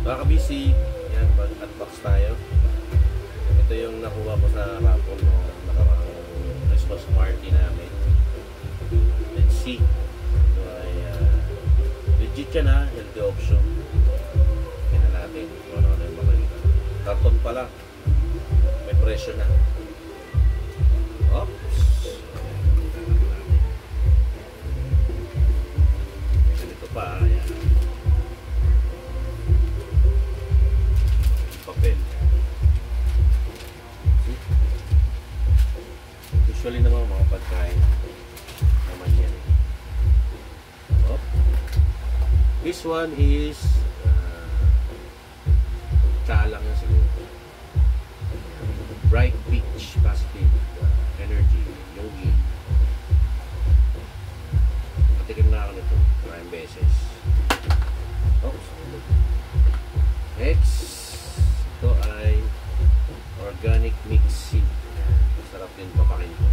Mga kabisi, yan, mag-unbox tayo. Ito yung nakuha ko sa raffle no nakarang Christmas party namin. Let's see. Ito ay legit yan ha, healthy option. Tingnan natin kung ano yung makikita. Karton pa lang. May presyo na. Oops. Ganito pa, yan. Papel. Usually naman mga pagkain naman yan. Oh. This one is tsalang na siguro. Bright Peach Positive Energy Yogi. Patikim na ako nito maraming beses. Oops. Next, ito ay organic mix seed. Masarap yung papakin ko.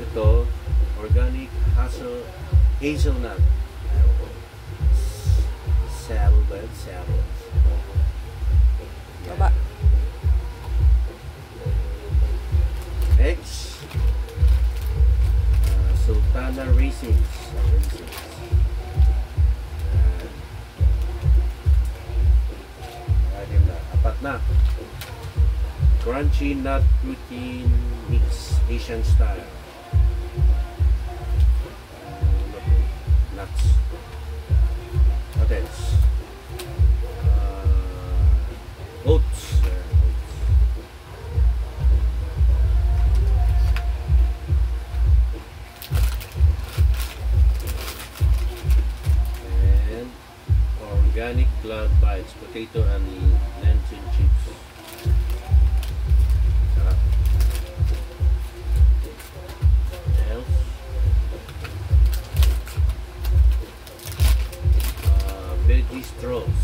Ito, organic hazelnut. Salad. Baba. Next, Sultana Raisins. Apat na. Crunchy nut protein mix, Asian style. Nuts. What else? Oats. And organic cloud bites, potato and lentil chips. Sarap. What else? Veggie straws.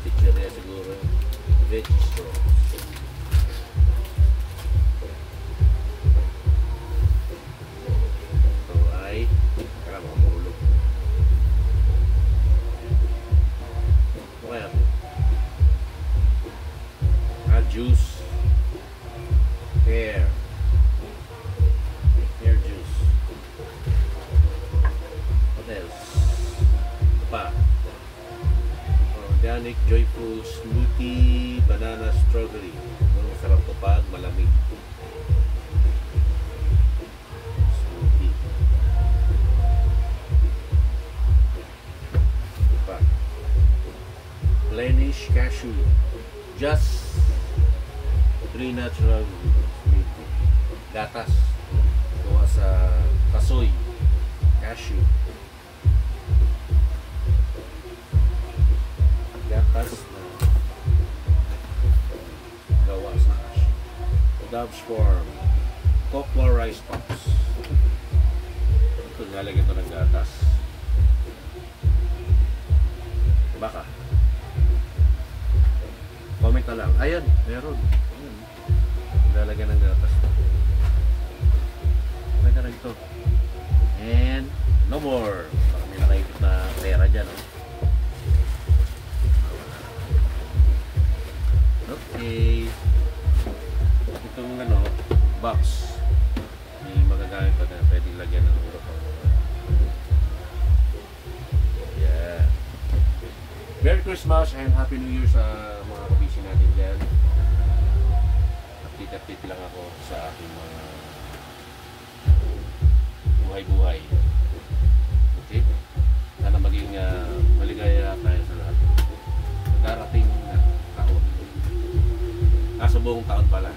Chicheria siguro. Veggie straws. Ito ay kaya mamulog. Ito kaya juice. Pear juice. What else? Ito pa. Organic joyful smoothie banana strawberry. Masarap to pag malamig. Smoothie. Ito pa. Plenish cashew. Just 3 natural gatas. Gawa sa kasoy. Cashew. Gatas na gawa sa cashew. Dove's Farm Cocoa Rice Pops. Ito nalagyan ito ng gatas. Baka comment na lang. Ayan, meron. Ayan. Lalagyan ng gatas. May na rin ito. And no more. Baka may nakaikot na pera dyan. Okay. Itong box. May magagamit pa na pwedeng lagyan ng uro. Yeah. Merry Christmas and Happy New Year sa mga kabisi natin dyan. Update lang ako sa aking mga buhay-buhay. Okay? Sana maging maligaya tayo sa lahat. Darating na taon. Sa buong taon pala.